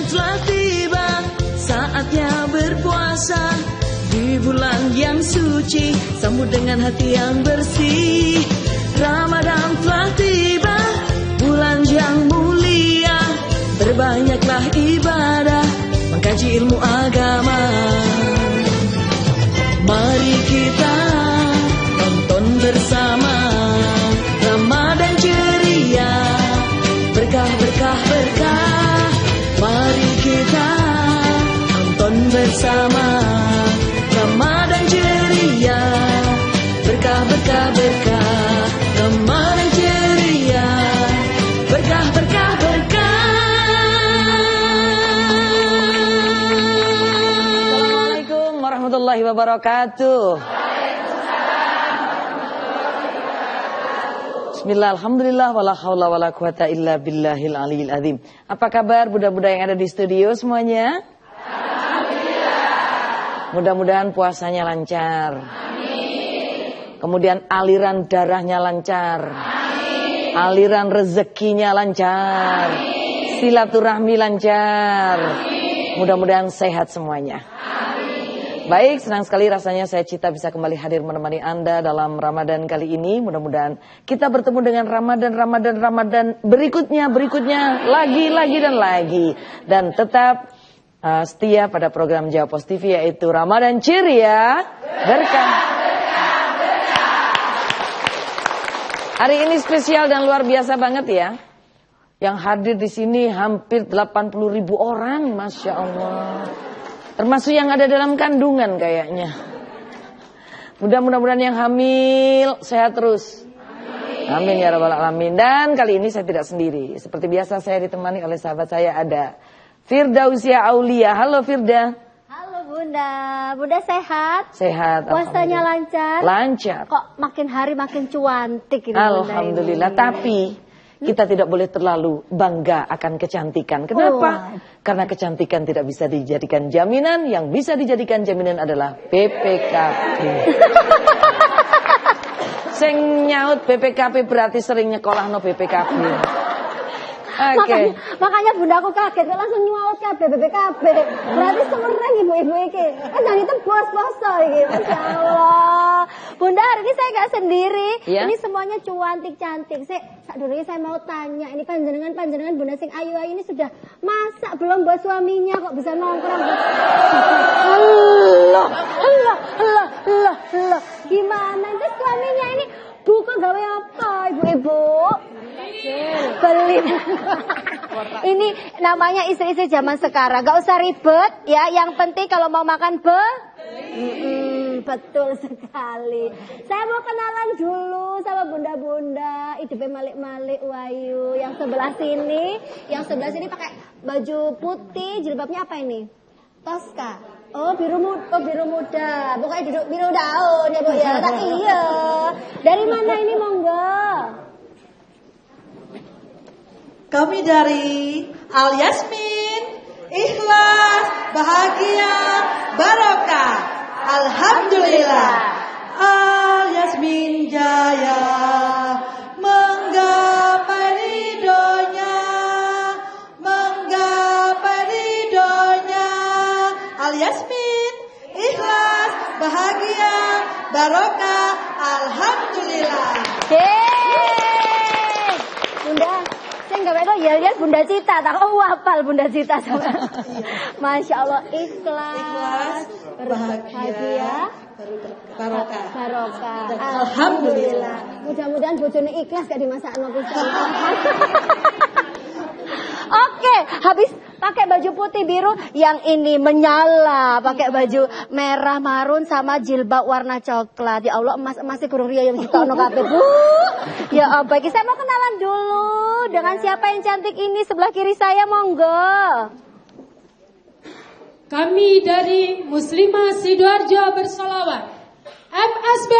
telah tiba, saatnya berpuasa di bulan yang suci, sambut dengan hati yang bersih. Ramadan telah tiba, bulan yang mulia, berbanyaklah ibadah, mengkaji ilmu agama. Mari kita tonton bersama Ramadan ceria, berkah berkah berkah. Mari kita tonton bersama Ramadan ceria, berkah berkah berkah. Ramadan ceria, berkah berkah berkah. Assalamualaikum warahmatullahi wabarakatuh. Bismillah, alhamdulillah, wala haula wala quwata illa billahil aliyil azim. Apa kabar budak-budak yang ada di studio semuanya? Alhamdulillah. Mudah-mudahan puasanya lancar. Amin. Kemudian aliran darahnya lancar. Amin. Aliran rezekinya lancar. Amin. Silaturahmi lancar. Amin. Mudah-mudahan sehat semuanya. Baik, senang sekali rasanya saya Cita bisa kembali hadir menemani Anda dalam Ramadan kali ini. Mudah-mudahan kita bertemu dengan Ramadan berikutnya, lagi dan lagi. Dan tetap setia pada program Jawa Pos TV, yaitu Ramadan Ceria, berkah. Hari ini spesial dan luar biasa banget ya. Yang hadir di sini hampir 80.000 orang, Masya Allah. Termasuk yang ada dalam kandungan kayaknya. Mudah-mudahan yang hamil sehat terus. Amin ya rabbal alamin. Dan kali ini saya tidak sendiri. Seperti biasa saya ditemani oleh sahabat saya, ada Firdausia Aulia. Halo Firda. Halo Bunda. Bunda sehat? Sehat. Puasanya lancar? Lancar. Kok makin hari makin cuantik ini. Alhamdulillah. Bunda ini. Tapi kita tidak boleh terlalu bangga akan kecantikan. Kenapa? Karena kecantikan tidak bisa dijadikan jaminan. Yang bisa dijadikan jaminan adalah BPKB. Sing nyaut BPKB berarti sering nyekolah no BPKB. Okay. Makanya bunda aku kaget, langsung nyaut kabeh BPKB. Berarti semerang ibu-ibu iki. Kan jangan itu bos-boso iki. Masya Allah. Bunda hari ini saya gak sendiri. Ya? Ini semuanya cantik. Dulu saya mau tanya, ini panjenengan bunda sing ayu-ayu ini sudah masak belum buat suaminya, kok bisa nongkrong? Allah. Gimana itu suaminya ini buka gawe apa ibu-ibu? Beli. Ini namanya istri-istri zaman sekarang. Gak usah ribet ya. Yang penting kalau mau makan betul sekali. Saya mau kenalan dulu sama bunda-bunda. Hidupnya malik-malik wayu. Yang sebelah sini pakai baju putih. Jilbabnya apa ini? Tosca. Oh biru muda. Pokoknya duduk biru daun ya bu ya. Iya. Dari mana ini monggo? Kami dari Al Yasmin, ikhlas, bahagia, barokah. Alhamdulillah. Al Yasmin jaya menggapai ridhonya. Al Yasmin, ikhlas, bahagia, barokah. Alhamdulillah. Bunda, saya nggak tahu ya Bunda Cita, tak hafal Bunda Cita sama. Masya Allah, ikhlas, bahagia, barokah. Alhamdulillah. Mudah-mudahan bojone ikhlas gak dimasak bisa. Oke, habis pakai baju putih biru, yang ini menyala, pakai baju merah marun sama jilbab warna coklat. Ya Allah, emas-emasnya kurang ria yang ditokno kabeh, Bu. Ya apa, saya mau kenalan dulu dengan siapa yang cantik ini sebelah kiri saya, monggo. Kami dari Muslimah Sidoarjo bersolawat. MSB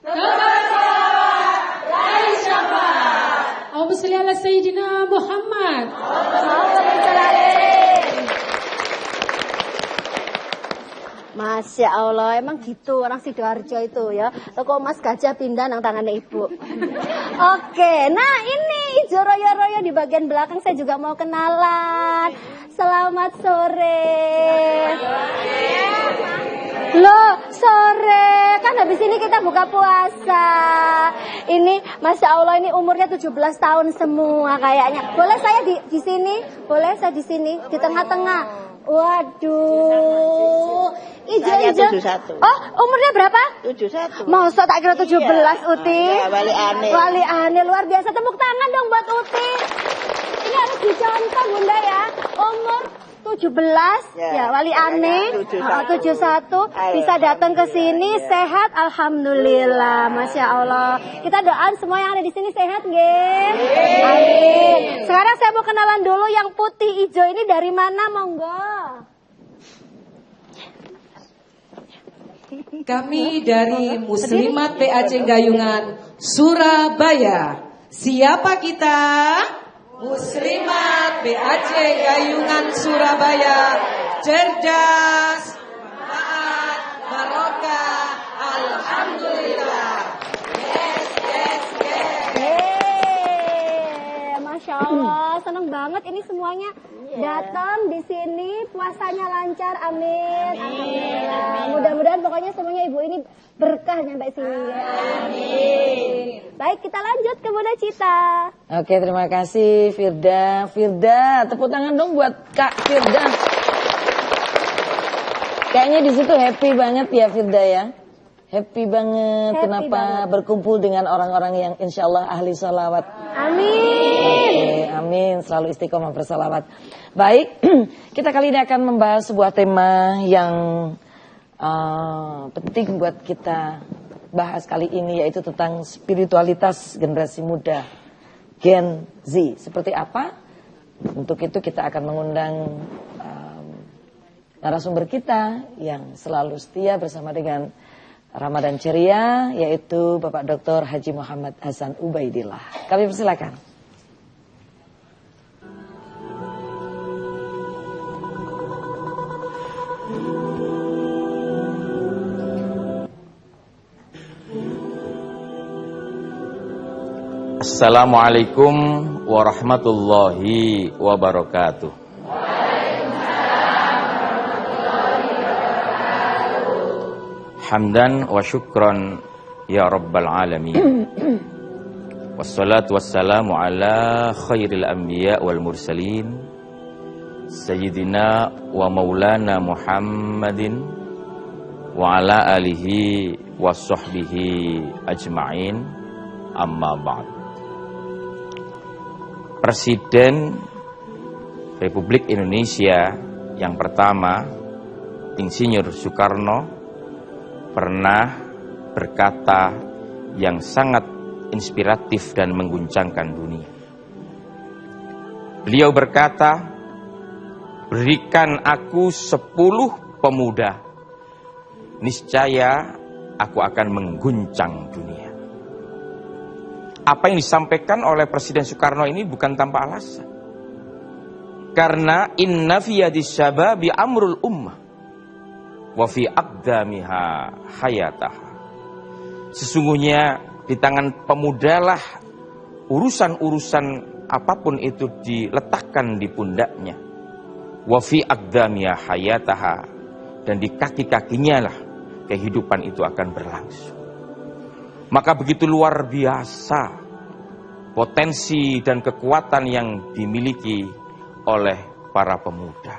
Tebar Salawat, Raih Syafaat. Allahumma sholli ala Sayyidina Muhammad. Masya Masya Allah, emang gitu orang Sidoarjo itu ya. Toko emas gajah pindah nang tangannya ibu. Oke, nah ini ijo royo-royo di bagian belakang saya juga mau kenalan. Selamat sore. Loh, sore. Kan habis ini kita buka puasa. Ini Masya Allah ini umurnya 17 tahun semua kayaknya. Boleh saya di sini? Boleh saya di sini? Di tengah-tengah. Waduh. Ijo-ijo. Oh, umurnya berapa? 71. Masa tak kira 17 Uti? Ya, wali aneh. Wali aneh luar biasa. Tepuk tangan dong buat Uti. Ini harus dicontoh Bunda ya. Umur 17 ya, wali aneh 71 bisa datang ke sini sehat alhamdulillah. Masya Allah. Kita doain semua yang ada di sini sehat nggih. Amin. Sekarang saya mau kenalan dulu yang putih hijau ini dari mana monggo. Kami dari Muslimat PAC Gayungan Surabaya. Siapa kita? Muslimat PAC Gayungan Surabaya. Cerdas, taat, barokah, alhamdulillah. Yes, yes, yes. Masya Allah, seneng banget ini semuanya datang di sini, puasanya lancar, amin. Alhamdulillah. Mudah-mudahan pokoknya semuanya ibu ini berkah nyampe sini. Amin. Baik, kita lanjut ke Bunda Cita. Oke, terima kasih Firda. Firda, tepuk tangan dong buat Kak Firda. Kayaknya di situ happy banget ya Firda ya. Happy banget. Happy Kenapa banget. berkumpul dengan orang-orang yang insya Allah ahli salawat. Amin. Oke, amin. Selalu istiqomah bersalawat. Baik, kita kali ini akan membahas sebuah tema yang penting buat kita bahas kali ini, yaitu tentang spiritualitas generasi muda, Gen Z. Seperti apa? Untuk itu kita akan mengundang narasumber kita yang selalu setia bersama dengan Ramadan Ceria, yaitu Bapak Dr. Haji Muhammad Hasan Ubaidillah. Kami persilakan. Assalamualaikum warahmatullahi wabarakatuh. Hamdan wa syukran ya rabbal alamin. Wassalatu wassalamu ala khairil anbiya wal mursalin Sayyidina wa maulana Muhammadin wa ala alihi wa sahbihi ajma'in, amma ba'd. Presiden Republik Indonesia yang pertama, Insinyur Soekarno, pernah berkata yang sangat inspiratif dan mengguncangkan dunia. Beliau berkata, berikan aku 10 pemuda, niscaya aku akan mengguncang dunia. Apa yang disampaikan oleh Presiden Soekarno ini bukan tanpa alasan. Karena inna fi yadis syababi amrul ummah wa fi aqdamiha hayataha. Sesungguhnya di tangan pemudalah urusan-urusan apapun itu diletakkan di pundaknya. Wa fi aqdamiha hayataha, dan di kaki-kakinya lah kehidupan itu akan berlangsung. Maka begitu luar biasa potensi dan kekuatan yang dimiliki oleh para pemuda,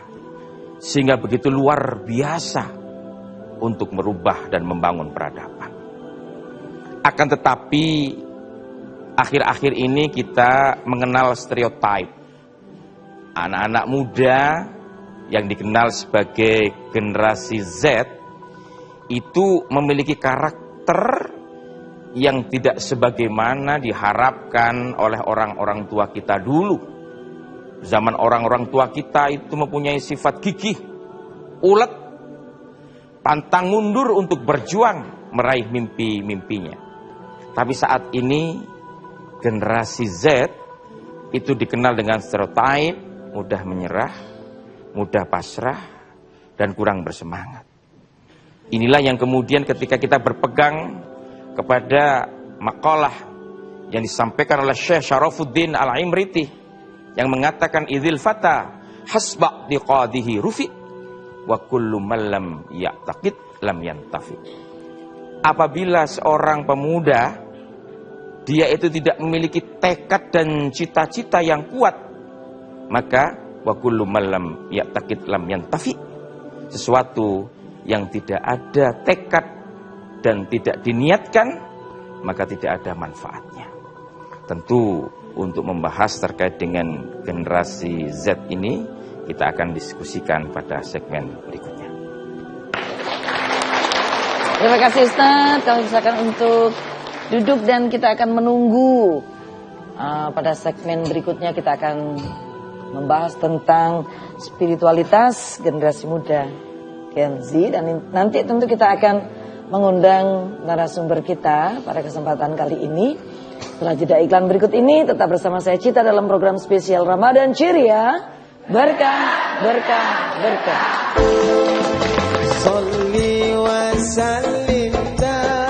sehingga begitu luar biasa untuk merubah dan membangun peradaban. Akan tetapi akhir-akhir ini kita mengenal stereotip. Anak-anak muda yang dikenal sebagai generasi Z itu memiliki karakter yang tidak sebagaimana diharapkan oleh orang-orang tua kita dulu. Zaman orang-orang tua kita itu mempunyai sifat gigih, ulet, pantang mundur untuk berjuang meraih mimpi-mimpinya. Tapi saat ini generasi Z itu dikenal dengan stereotip, mudah menyerah, mudah pasrah, dan kurang bersemangat. Inilah yang kemudian ketika kita berpegang kepada makalah yang disampaikan oleh Syekh Syarafuddin Al-Imriti yang mengatakan idzil fata hasba diqadihi rufi wa kullu man lam ya'taqid lam yantafi. Apabila seorang pemuda dia itu tidak memiliki tekad dan cita-cita yang kuat, maka wa kullu man lam ya'taqid lam yantafi. Sesuatu yang tidak ada tekad dan tidak diniatkan, maka tidak ada manfaatnya. Tentu untuk membahas terkait dengan generasi Z ini, kita akan diskusikan pada segmen berikutnya. Terima kasih Ustaz. Kami silakan untuk duduk dan kita akan menunggu pada segmen berikutnya. Kita akan membahas tentang spiritualitas generasi muda Gen Z, dan nanti tentu kita akan mengundang narasumber kita pada kesempatan kali ini. Setelah jeda iklan berikut ini, tetap bersama saya Cita dalam program spesial Ramadan Ceria, berkah, berkah, berkah. Salli wa sallim daiman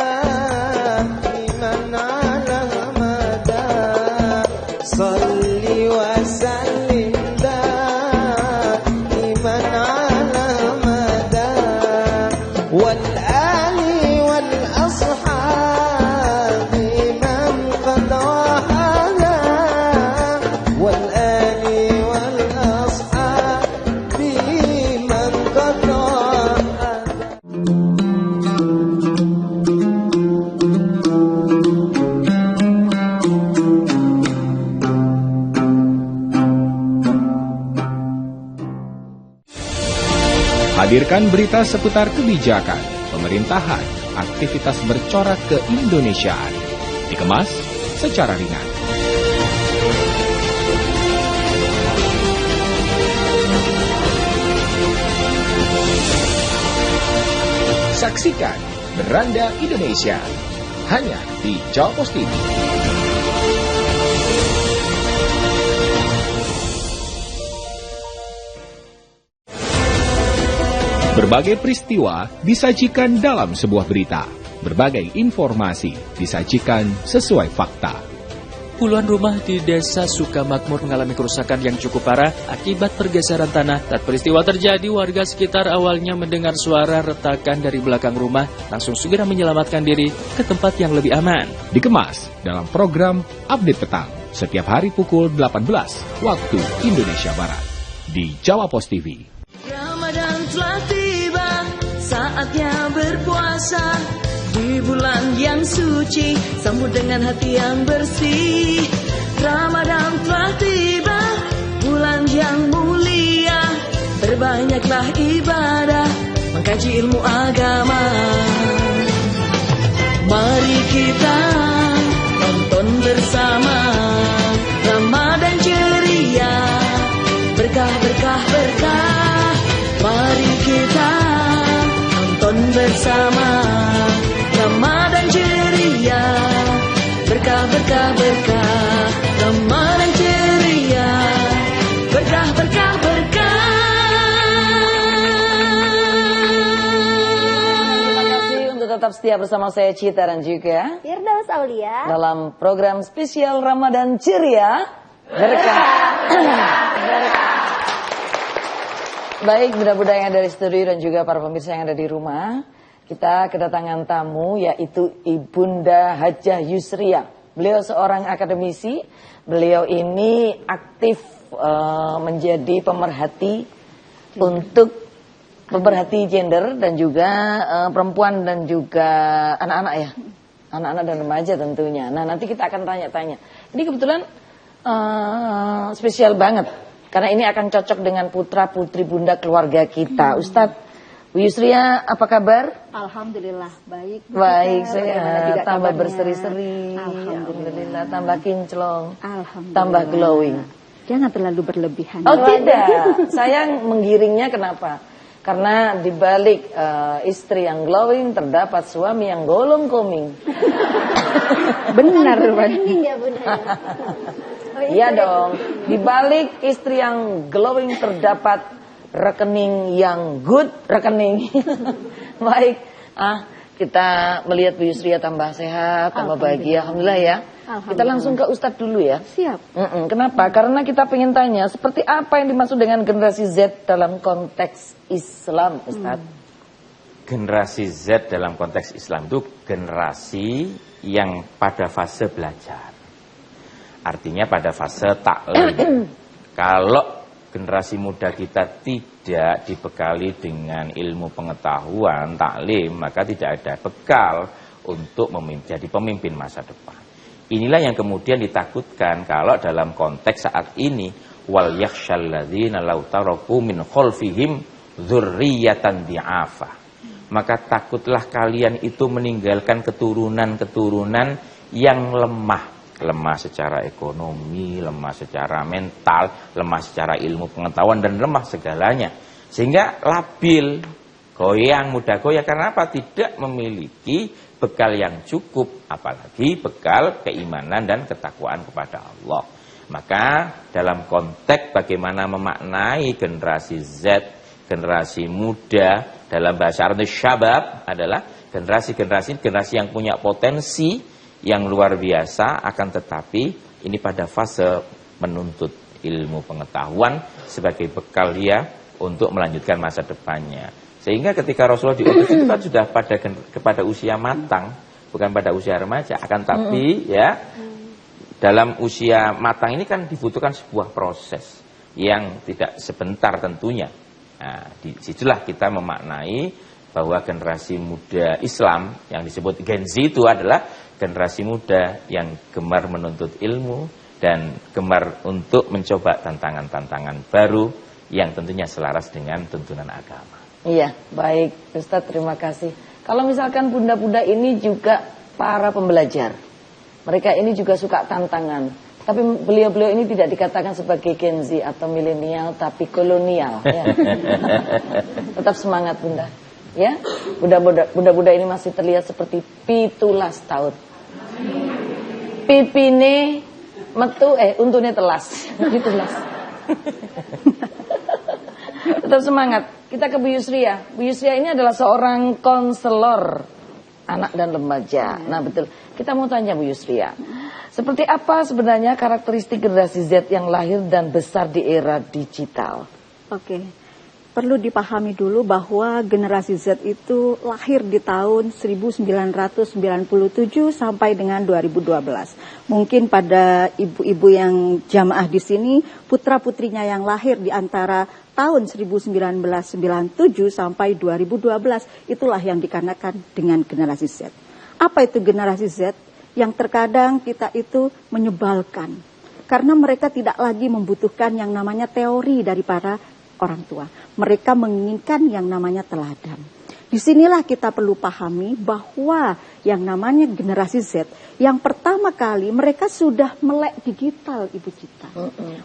ala mada. Salli wa sallim daiman ala mada. Wal ali wal ashabi man qad wahada. Wal ali wal ashabi man qad wahada. Hadirkan berita seputar kebijakan, pemerintahan, aktivitas bercorak keindonesiaan. Dikemas secara ringan. Saksikan Beranda Indonesia hanya di Jawa Pos TV. Berbagai peristiwa disajikan dalam sebuah berita. Berbagai informasi disajikan sesuai fakta. Puluhan rumah di desa Sukamakmur mengalami kerusakan yang cukup parah akibat pergeseran tanah. Saat peristiwa terjadi, warga sekitar awalnya mendengar suara retakan dari belakang rumah, langsung segera menyelamatkan diri ke tempat yang lebih aman. Dikemas dalam program Update Petang setiap hari pukul 18 waktu Indonesia Barat di Jawa Pos TV. Ramadan telah tiba, saatnya berpuasa. Di bulan yang suci, sambut dengan hati yang bersih. Ramadan telah tiba, bulan yang mulia. Perbanyaklah ibadah, mengkaji ilmu agama. Mari kita tonton bersama Ramadan ceria, berkah, berkah, berkah. Mari kita tonton bersama Ramadan ceria, berkah, berkah, berkah. Ramadan ceria, berkah, berkah, berkah. Terima kasih untuk tetap setia bersama saya Cita dan juga Firdaus Aulia dalam program spesial Ramadan Ceria, berkah. Baik, budak-budak yang ada di studio dan juga para pemirsa yang ada di rumah, kita kedatangan tamu yaitu Ibunda Hajah Yusria. Beliau seorang akademisi. Beliau ini aktif menjadi pemerhati untuk pemerhati gender dan juga perempuan dan juga anak-anak ya, anak-anak dan remaja tentunya. Nah, nanti kita akan tanya-tanya. Ini kebetulan spesial banget karena ini akan cocok dengan putra putri bunda keluarga kita. Ustadz Bu Yusria, apa kabar? Alhamdulillah baik. Baik, saya tambah berseri-seri. Alhamdulillah, tambah kinclong. Alhamdulillah. Tambah glowing. Jangan terlalu berlebihan. Oh tidak, saya menggiringnya kenapa? Karena di balik istri yang glowing terdapat suami yang golong koming. Benar, Bang. Iya, Bunda. Iya dong. Di balik istri yang glowing terdapat rekening yang good rekening. Baik, kita melihat Bu Yusria tambah sehat, tambah bahagia, alhamdulillah ya. Kita langsung ke Ustadz dulu ya. Siap. Kenapa? Karena kita pengen tanya, seperti apa yang dimaksud dengan generasi Z dalam konteks Islam, Ustadz? Generasi Z dalam konteks Islam itu generasi yang pada fase belajar. Artinya pada fase taklim. Kalau generasi muda kita tidak dibekali dengan ilmu pengetahuan, taklim, maka tidak ada bekal untuk menjadi pemimpin masa depan. Inilah yang kemudian ditakutkan kalau dalam konteks saat ini, wal yakhshal ladzina law taraku min khalfihim dzurriyyatan di'afa. Maka takutlah kalian itu meninggalkan keturunan-keturunan yang lemah. Lemah secara ekonomi, lemah secara mental, lemah secara ilmu pengetahuan, dan lemah segalanya. Sehingga labil, goyang, mudah goyang. Karena apa? Tidak memiliki bekal yang cukup, apalagi bekal keimanan dan ketakwaan kepada Allah. Maka dalam konteks bagaimana memaknai generasi Z, generasi muda, dalam bahasa Arab syabab adalah generasi yang punya potensi yang luar biasa, akan tetapi ini pada fase menuntut ilmu pengetahuan sebagai bekal dia untuk melanjutkan masa depannya. Sehingga ketika Rasulullah diutus itu kan sudah kepada usia matang, bukan pada usia remaja. Akan tapi ya dalam usia matang ini kan dibutuhkan sebuah proses yang tidak sebentar tentunya. Nah, disitulah kita memaknai bahwa generasi muda Islam yang disebut Gen Z itu adalah generasi muda yang gemar menuntut ilmu dan gemar untuk mencoba tantangan-tantangan baru yang tentunya selaras dengan tuntunan agama. Iya, baik Ustadz, terima kasih. Kalau misalkan bunda-bunda ini juga para pembelajar, mereka ini juga suka tantangan. Tapi beliau-beliau ini tidak dikatakan sebagai Gen Z atau milenial, tapi kolonial. Ya. Tetap semangat bunda. Ya, bunda-bunda ini masih terlihat seperti 17 tahun. Pipine metu untune telas. 17. Tetap semangat. Kita ke Bu Yusria. Bu Yusria ini adalah seorang konselor anak dan remaja. Nah betul. Kita mau tanya Bu Yusria, seperti apa sebenarnya karakteristik generasi Z yang lahir dan besar di era digital? Oke. Perlu dipahami dulu bahwa generasi Z itu lahir di tahun 1997 sampai dengan 2012. Mungkin pada ibu-ibu yang jamaah di sini, putra-putrinya yang lahir di antara tahun 1997 sampai 2012, itulah yang dikarenakan dengan generasi Z. Apa itu generasi Z? Yang terkadang kita itu menyebalkan. Karena mereka tidak lagi membutuhkan yang namanya teori dari para orang tua. Mereka menginginkan yang namanya teladan. Disinilah kita perlu pahami bahwa yang namanya generasi Z, yang pertama kali mereka sudah melek digital, Ibu Cita.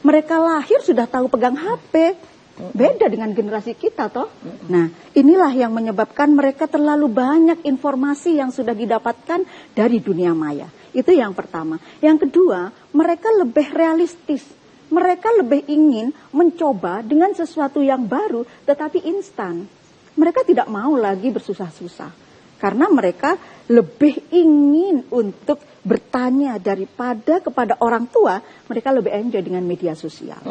Mereka lahir sudah tahu pegang HP. Beda dengan generasi kita toh. Nah, inilah yang menyebabkan mereka terlalu banyak informasi yang sudah didapatkan dari dunia maya. Itu yang pertama. Yang kedua, mereka lebih realistis. Mereka lebih ingin mencoba dengan sesuatu yang baru tetapi instan. Mereka tidak mau lagi bersusah-susah. Karena mereka lebih ingin untuk bertanya daripada kepada orang tua, mereka lebih enjoy dengan media sosial.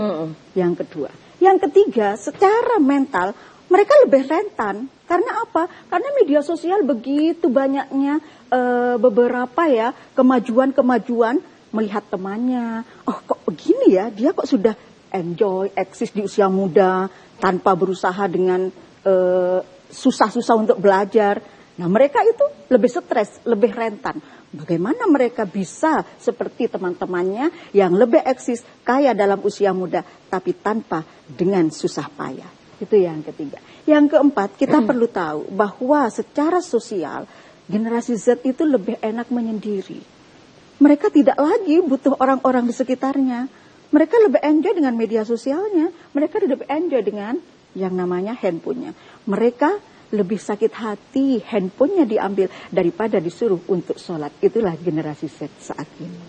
Yang kedua. Yang ketiga, secara mental mereka lebih rentan. Karena apa? Karena media sosial begitu banyaknya beberapa ya kemajuan-kemajuan, melihat temannya, oh kok begini ya, dia kok sudah enjoy, eksis di usia muda, tanpa berusaha dengan susah-susah untuk belajar. Nah mereka itu lebih stres, lebih rentan. Bagaimana mereka bisa seperti teman-temannya yang lebih eksis, kaya dalam usia muda, tapi tanpa dengan susah payah. Itu yang ketiga. Yang keempat, kita perlu tahu bahwa secara sosial, generasi Z itu lebih enak menyendiri. Mereka tidak lagi butuh orang-orang di sekitarnya. Mereka lebih enjoy dengan media sosialnya. Mereka lebih enjoy dengan yang namanya handphonenya. Mereka lebih sakit hati handphonenya diambil daripada disuruh untuk sholat. Itulah generasi Z saat ini.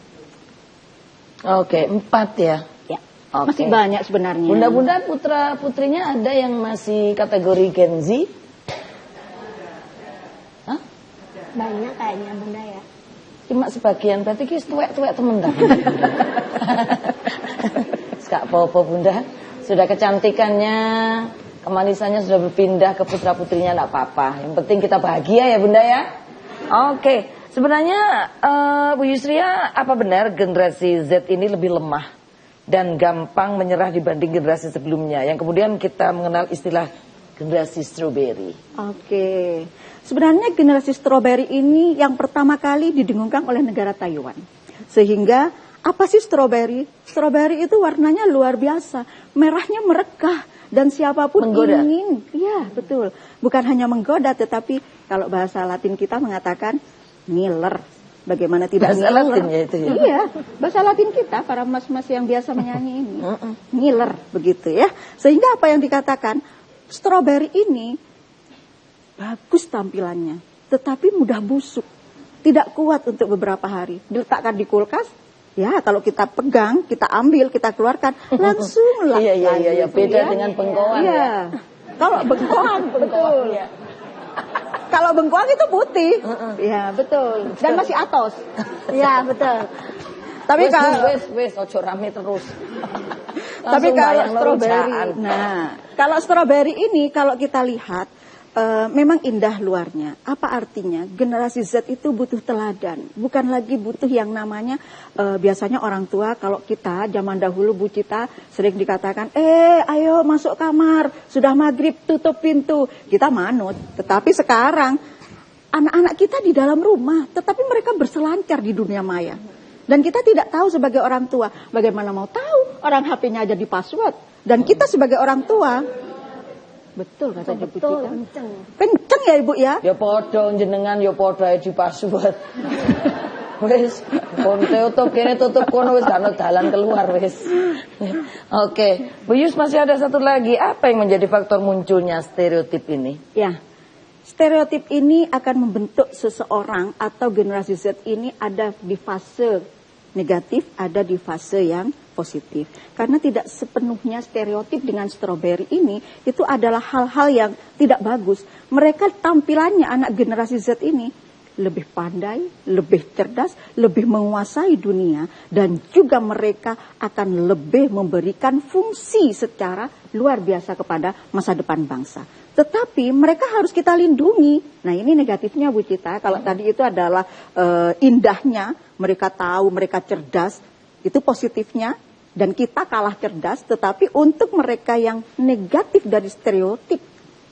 Oke, 4 ya. Ya. Oke. Masih banyak sebenarnya. Bunda-bunda putra putrinya ada yang masih kategori Gen Z? Hah? Banyak kayaknya Bunda ya. Cuma sebagian, berarti kis tuwek-tuwek temen dah. Gak apa-apa Bunda. Sudah kecantikannya, kemanisannya sudah berpindah ke putra-putrinya, gak apa-apa. Yang penting kita bahagia ya Bunda ya. Oke, sebenarnya Bu Yusria, apa benar generasi Z ini lebih lemah dan gampang menyerah dibanding generasi sebelumnya, yang kemudian kita mengenal istilah generasi strawberry? Oke, sebenarnya generasi strawberry ini yang pertama kali didengungkan oleh negara Taiwan. Sehingga apa sih strawberry? Strawberry itu warnanya luar biasa, merahnya merekah dan siapapun menggoda. Ingin, ya betul, bukan hanya menggoda, tetapi kalau bahasa Latin kita mengatakan ngiler. Bagaimana tidak bahasa ngiler? Latin ya itu ya? Iya, bahasa Latin kita, para mas-mas yang biasa menyanyi ini. Ngiler, begitu ya. Sehingga apa yang dikatakan, strawberry ini bagus tampilannya, tetapi mudah busuk. Tidak kuat untuk beberapa hari. Diletakkan di kulkas, ya kalau kita pegang, kita ambil, kita keluarkan, langsung lah. Iya, beda dengan bengkoang ya. ya. Kalau bengkoang, betul. Ya. Kalau bengkoang itu putih, ya betul. Dan masih atos, Ya betul. Tapi kalau ojo rame terus. tapi Langsung kalau bayang strawberry, rujaan. kalau strawberry ini kalau kita lihat memang indah luarnya. Apa artinya? Generasi Z itu butuh teladan, bukan lagi butuh yang namanya biasanya orang tua. Kalau kita zaman dahulu Bu Cita sering dikatakan, ayo masuk kamar, sudah maghrib tutup pintu, kita manut. Tetapi sekarang anak-anak kita di dalam rumah, tetapi mereka berselancar di dunia maya. Dan kita tidak tahu sebagai orang tua, bagaimana mau tahu orang HP-nya aja di password. Dan kita sebagai orang tua, betul kata Ibu Cita. Kenceng ya Ibu ya? Ya podo jenengan ya podo di password. Wis kon tutup kene tutup kono wis gak ono dalan keluar wis. Oke, Bu Yus masih ada satu lagi. Apa yang menjadi faktor munculnya stereotip ini? Ya. Stereotip ini akan membentuk seseorang atau generasi Z ini ada di fase negatif, ada di fase yang positif. Karena tidak sepenuhnya stereotip dengan strawberry ini itu adalah hal-hal yang tidak bagus. Mereka tampilannya anak generasi Z ini lebih pandai, lebih cerdas, lebih menguasai dunia, dan juga mereka akan lebih memberikan fungsi secara luar biasa kepada masa depan bangsa. Tetapi mereka harus kita lindungi. Nah ini negatifnya Bu Cita. Kalau tadi itu adalah indahnya, mereka tahu, mereka cerdas, itu positifnya. Dan kita kalah cerdas, tetapi untuk mereka yang negatif dari stereotip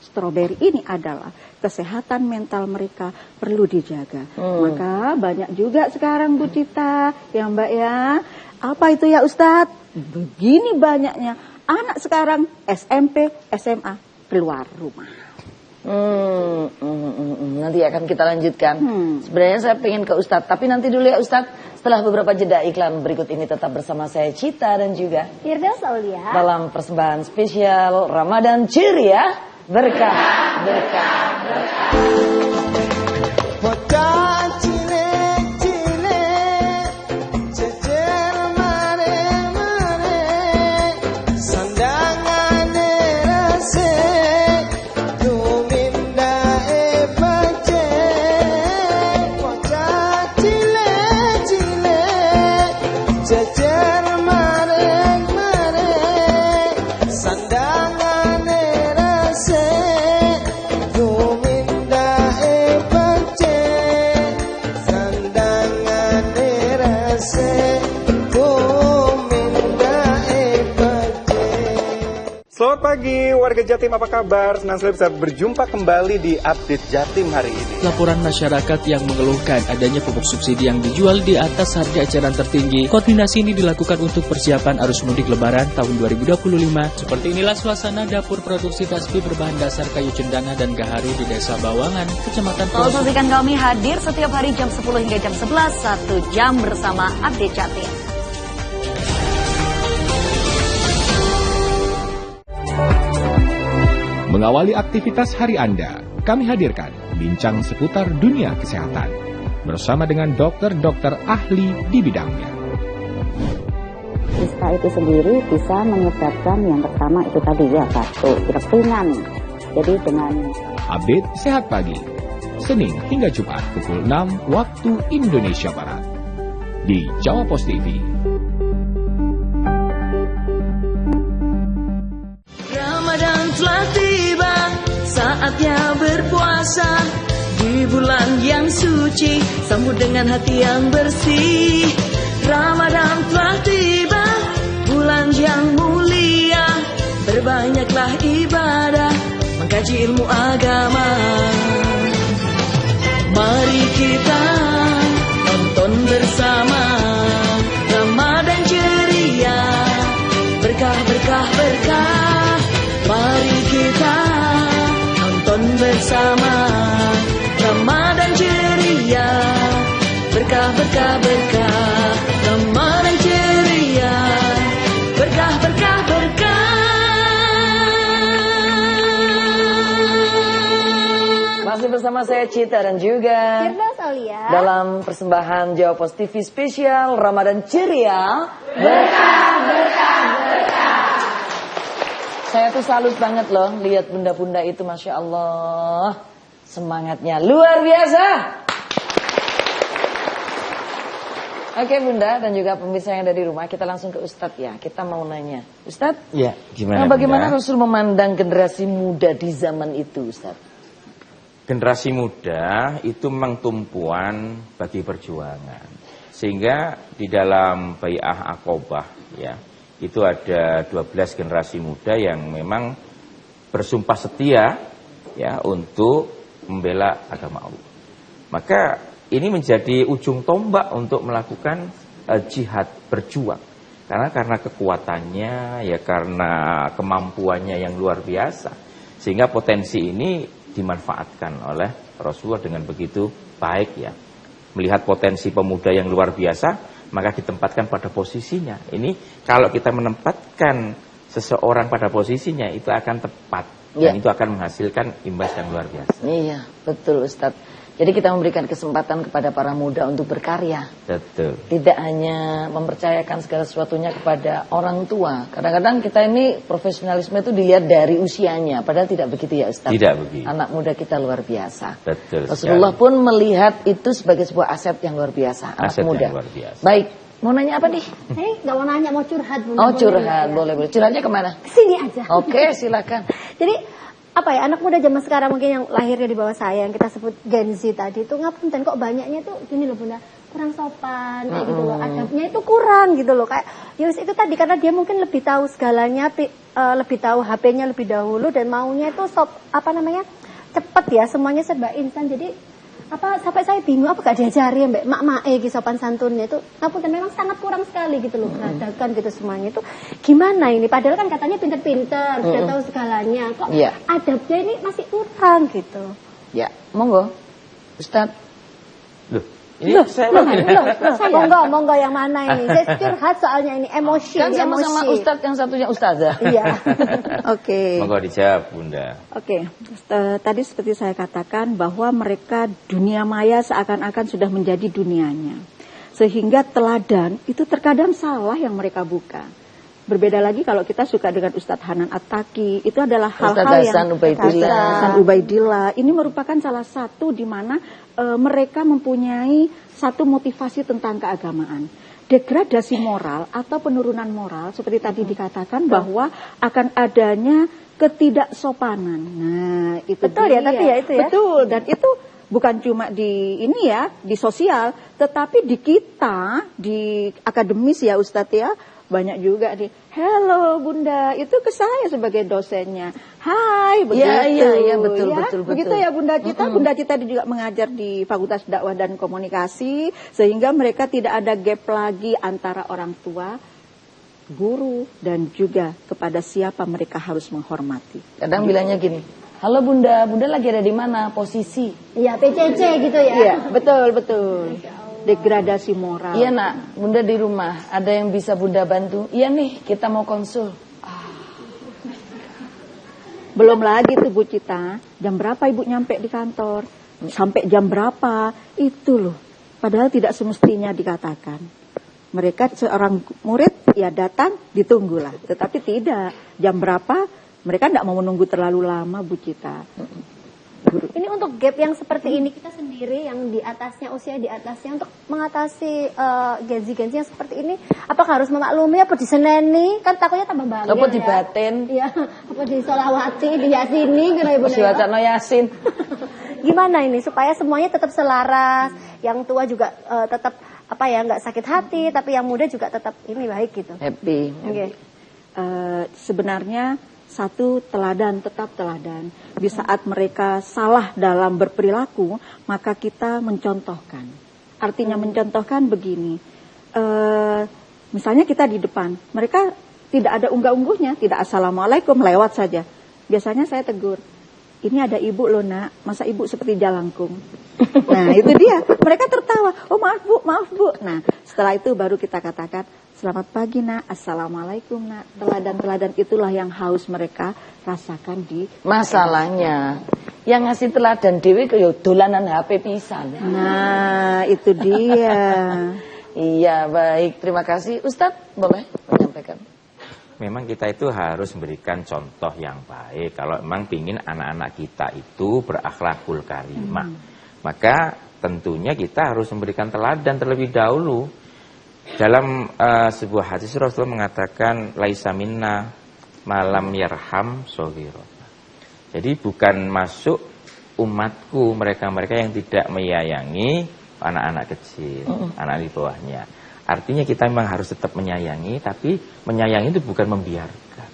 strawberry ini adalah kesehatan mental mereka perlu dijaga. Maka banyak juga sekarang Bu Cita, ya Mbak ya. Apa itu ya Ustadz? Begini banyaknya anak sekarang SMP, SMA keluar rumah. Nanti akan kita lanjutkan. Sebenarnya saya pengen ke Ustadz, tapi nanti dulu ya Ustadz. Setelah beberapa jeda iklan berikut ini tetap bersama saya Cita dan juga Firdaus Aulia dalam persembahan spesial Ramadan Ceria Berkah. Selamat pagi warga Jatim, apa kabar? Senang sekali bisa berjumpa kembali di Update Jatim hari ini. Laporan masyarakat yang mengeluhkan adanya pupuk subsidi yang dijual di atas harga eceran tertinggi. Koordinasi ini dilakukan untuk persiapan arus mudik lebaran tahun 2025. Seperti inilah suasana dapur produksi tasbih berbahan dasar kayu cendana dan gaharu di Desa Bawangan, Kecamatan Tol Saksikan kami hadir setiap hari jam 10 hingga jam 11, 1 jam bersama Update Jatim. Mengawali aktivitas hari Anda, kami hadirkan bincang seputar dunia kesehatan bersama dengan dokter-dokter ahli di bidangnya. Kista itu sendiri bisa menyebabkan yang pertama itu tadi ya batuk, ringan. Jadi dengan Update Sehat Pagi, Senin hingga Jumat pukul 6 waktu Indonesia Barat di Jawa Pos TV. Ramadan telah tiba, saatnya berpuasa. Di bulan yang suci, sambut dengan hati yang bersih. Ramadan telah tiba, bulan yang mulia. Berbanyaklah ibadah, mengkaji ilmu agama. Mari kita tonton bersama Ramadan ceria, berkah berkah berkah. Mari kita tonton bersama Ramadan ceria, berkah berkah berkah. Ramadan ceria, berkah berkah berkah. Masih bersama saya Cita dan juga Firdaus Aulia dalam persembahan Jawa Pos TV spesial Ramadan ceria, berkah berkah berkah. Saya tuh salut banget loh lihat bunda-bunda itu, Masya Allah, semangatnya luar biasa. Oke Bunda dan juga pemirsa yang ada di rumah, kita langsung ke Ustadz ya. Kita mau nanya, Ustadz, Ya, gimana? nah, bagaimana Bunda? Rasul memandang generasi muda di zaman itu, Ustadz? Generasi muda itu memang tumpuan bagi perjuangan. Sehingga di dalam Bai'ah Aqobah ya, itu ada 12 generasi muda yang memang bersumpah setia ya untuk membela agama Allah. Maka ini menjadi ujung tombak untuk melakukan jihad, berjuang. Karena kekuatannya, ya karena kemampuannya yang luar biasa. Sehingga potensi ini dimanfaatkan oleh Rasulullah dengan begitu baik ya. Melihat potensi pemuda yang luar biasa, maka ditempatkan pada posisinya. Ini kalau kita menempatkan seseorang pada posisinya, itu akan tepat. Dan itu akan menghasilkan imbas yang luar biasa. Iya, betul Ustadz. Jadi kita memberikan kesempatan kepada para muda untuk berkarya. Betul. Tidak hanya mempercayakan segala sesuatunya kepada orang tua. Kadang-kadang kita ini profesionalisme itu dilihat dari usianya. Padahal tidak begitu ya Ustadz. Tidak begitu. Anak muda kita luar biasa. Betul. Rasulullah pun melihat itu sebagai sebuah aset yang luar biasa. Anak Aset muda. yang luar biasa. Baik, mau nanya apa nih? Nggak mau nanya, mau curhat. Oh curhat, boleh. Curhatnya kemana? Sini aja. Oke, silakan. Jadi apa ya, anak muda zaman sekarang mungkin yang lahirnya di bawah saya, yang kita sebut Gen Z tadi itu ngapunten kok banyaknya tuh gini loh Bunda, kurang sopan kayak gitu loh, adabnya itu kurang gitu loh, kayak Yus itu tadi karena dia mungkin lebih tahu segalanya, lebih tahu HP-nya lebih dahulu dan maunya itu cepet ya, semuanya serba instan. Jadi sampai saya bingung apa gak diajari ya mbak mak-mae gitu sopan santunnya itu ngapunten memang sangat kurang sekali gitu loh, peradaban gitu semuanya itu gimana ini, padahal kan katanya pinter-pinter sudah tahu segalanya, kok adabnya ini masih kurang gitu. Ya, monggo Ustadz. Monggo yang mana ini? Saya curhat soalnya ini emosi. Kan sama-sama Ustadz, yang satunya Ustazah. Iya. Oke. Monggo dijawab Bunda. Oke. Tadi seperti saya katakan bahwa mereka dunia maya seakan-akan sudah menjadi dunianya. Sehingga teladan itu terkadang salah yang mereka buka. Berbeda lagi kalau kita suka dengan Ustadz Hanan At-Taqi, itu adalah hal-hal yang Hasan Ubaidillah. Ini merupakan salah satu di mana mereka mempunyai satu motivasi tentang keagamaan. Degradasi moral atau penurunan moral seperti tadi dikatakan bahwa akan adanya ketidaksopanan. Nah, itu betul dia. Ya, tapi ya itu ya. Betul, dan itu bukan cuma di ini ya, di sosial, tetapi di kita, di akademis ya Ustadz ya, banyak juga nih, hello Bunda, itu ke saya sebagai dosennya. Hai, begitu. Iya, betul. Begitu ya Bunda kita. Bunda kita juga mengajar di Fakultas Dakwah dan Komunikasi, sehingga mereka tidak ada gap lagi antara orang tua, guru, dan juga kepada siapa mereka harus menghormati. Kadang bilangnya gini, halo Bunda lagi ada di mana? Posisi. Iya, PCC gitu ya. Iya, betul. Degradasi moral. Iya nak, Bunda di rumah, ada yang bisa Bunda bantu? Iya nih, kita mau konsul. Belum lagi tuh Bu Cita, jam berapa Ibu nyampe di kantor? Sampai jam berapa? Itu loh, padahal tidak semestinya dikatakan. Mereka seorang murid ya datang, ditunggulah. Tetapi tidak, jam berapa, mereka tidak mau menunggu terlalu lama, Bu Cita. Ini untuk gap yang seperti ini kita sendiri yang di atasnya, usia di atasnya, untuk mengatasi Gen-Z yang seperti ini, apakah harus memaklumi apa diseneni? Kan takutnya tambah bangga. Apa dibatin? Iya, apa disolawati, diyasini, kena ibu. Diwacana yasin. Gimana ini supaya semuanya tetap selaras, yang tua juga tetap apa ya, nggak sakit hati, tapi yang muda juga tetap ini baik gitu. Happy. Okay. Sebenarnya satu, teladan, tetap teladan. Di saat mereka salah dalam berperilaku, maka kita mencontohkan. Artinya mencontohkan begini, misalnya kita di depan, mereka tidak ada unggah-ungguhnya, tidak assalamualaikum, lewat saja. Biasanya saya tegur, ini ada ibu loh nak, masa ibu seperti jalangkung. Nah itu dia, mereka tertawa, oh maaf bu. Nah setelah itu baru kita katakan, selamat pagi nak, assalamualaikum nak. Teladan-teladan itulah yang haus mereka rasakan di masalahnya. Yang ngasih teladan dewe ke dolanan HP pisan. Nah itu dia. Iya baik, terima kasih Ustadz, boleh menyampaikan. Memang kita itu harus memberikan contoh yang baik. Kalau memang pingin anak-anak kita itu berakhlakul karimah, maka tentunya kita harus memberikan teladan terlebih dahulu. Dalam sebuah hadis Rasulullah mengatakan laisa minna malam yarham shaghirana. Jadi bukan masuk umatku mereka-mereka yang tidak menyayangi anak-anak kecil, anak di bawahnya. Artinya kita memang harus tetap menyayangi, tapi menyayangi itu bukan membiarkan.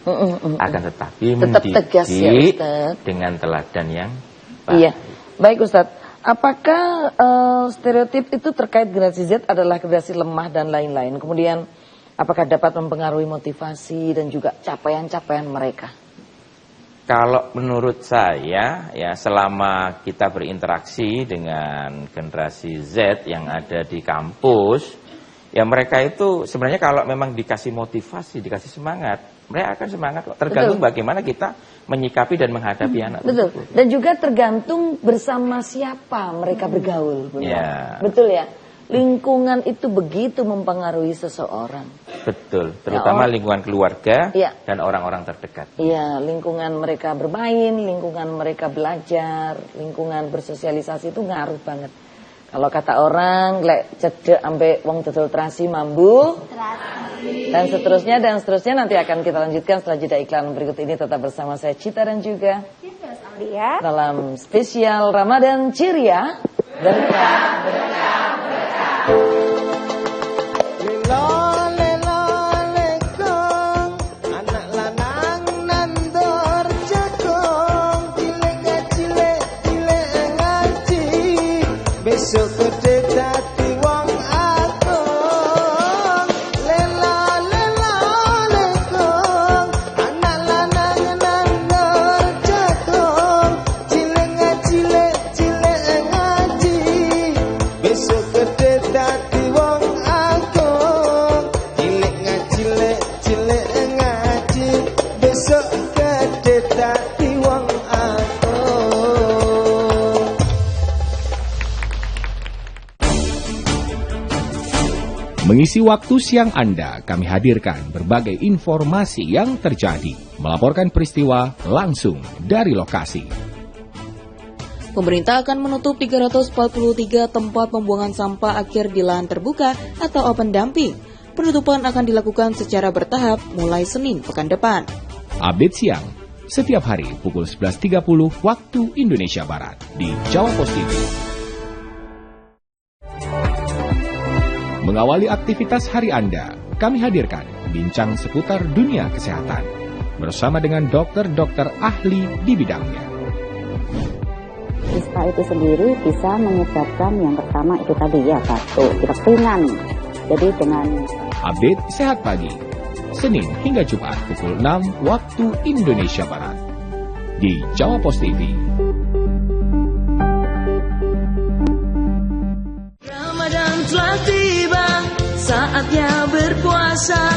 Akan tetapi tetap tegas ya, mendidik Ustaz, dengan teladan yang baik. Iya. Baik Ustadz, apakah stereotip itu terkait generasi Z adalah generasi lemah dan lain-lain? Kemudian apakah dapat mempengaruhi motivasi dan juga capaian-capaian mereka? Kalau menurut saya, ya selama kita berinteraksi dengan generasi Z yang ada di kampus, ya mereka itu sebenarnya kalau memang dikasih motivasi, dikasih semangat, mereka akan semangat kok. Tergantung bagaimana kita menyikapi dan menghadapi anak Betul. tersebut. Dan juga tergantung bersama siapa mereka bergaul. Ya. Betul ya. Lingkungan itu begitu mempengaruhi seseorang. Betul, terutama lingkungan keluarga ya, dan orang-orang terdekat. Iya, lingkungan mereka bermain, lingkungan mereka belajar, lingkungan bersosialisasi itu ngaruh banget. Kalau kata orang, lek cedek ambek wong dodol terasi mambu. Dan seterusnya nanti akan kita lanjutkan setelah jeda iklan berikut ini. Tetap bersama saya Cita dan juga dalam spesial Ramadan Ceria. Besok gede dadi wong agung, lela lekong, anak lanang nandor jagung, cilik ngaji. Besok gede dadi wong agung, cilik ngaji. Besok gede dadi wong agung. Mengisi waktu siang Anda, kami hadirkan berbagai informasi yang terjadi, melaporkan peristiwa langsung dari lokasi. Pemerintah akan menutup 343 tempat pembuangan sampah akhir di lahan terbuka atau open dumping. Penutupan akan dilakukan secara bertahap mulai Senin pekan depan. Update siang, setiap hari pukul 11.30 waktu Indonesia Barat di Jawa Post TV. Mengawali aktivitas hari Anda, kami hadirkan bincang seputar dunia kesehatan bersama dengan dokter-dokter ahli di bidangnya. Ispa itu sendiri bisa menyebabkan yang pertama itu tadi ya batuk, pilek ringan. Jadi dengan update sehat pagi, Senin hingga Jumat pukul 6 waktu Indonesia Barat di Jawa Post TV. Ramadan telah tiba, saatnya berpuasa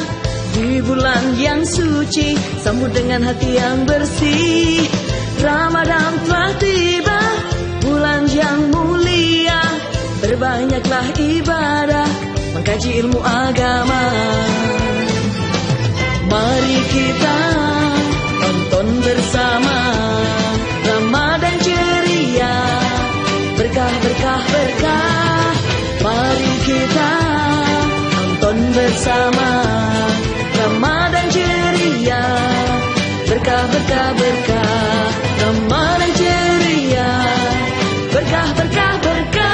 di bulan yang suci, sambut dengan hati yang bersih. Ramadan telah tiba, bulan yang mulia, berbanyaklah ibadah, mengkaji ilmu agama. kita tonton bersama Ramadan ceria, berkah berkah berkah. Mari kita tonton bersama Ramadan ceria, berkah berkah berkah. Ramadan ceria, berkah berkah berkah.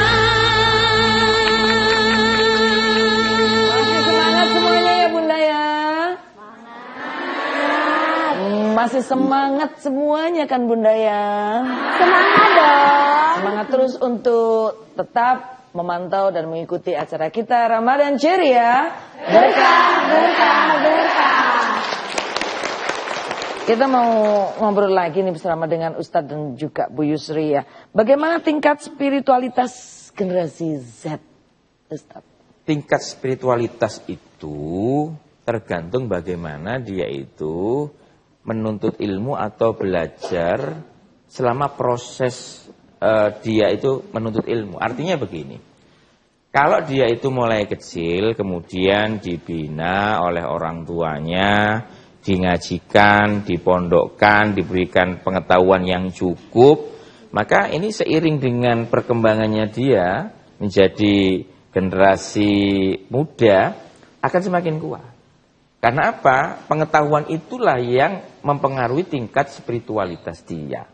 Semangat semuanya ya Bunda ya. Masih semangat semuanya kan Bunda ya. Semangat dong. Semangat terus untuk tetap memantau dan mengikuti acara kita Ramadan Ceria, berkah berkah berkah. Kita mau ngobrol lagi nih bersama dengan Ustadz dan juga Bu Yusri ya. Bagaimana tingkat spiritualitas generasi Z, Ustadz? Tingkat spiritualitas itu tergantung bagaimana dia itu menuntut ilmu atau belajar selama proses dia itu menuntut ilmu. Artinya begini, kalau dia itu mulai kecil kemudian dibina oleh orang tuanya, dingajikan, dipondokkan, diberikan pengetahuan yang cukup, maka ini seiring dengan perkembangannya dia menjadi generasi muda akan semakin kuat. Karena apa? Pengetahuan itulah yang mempengaruhi tingkat spiritualitas dia.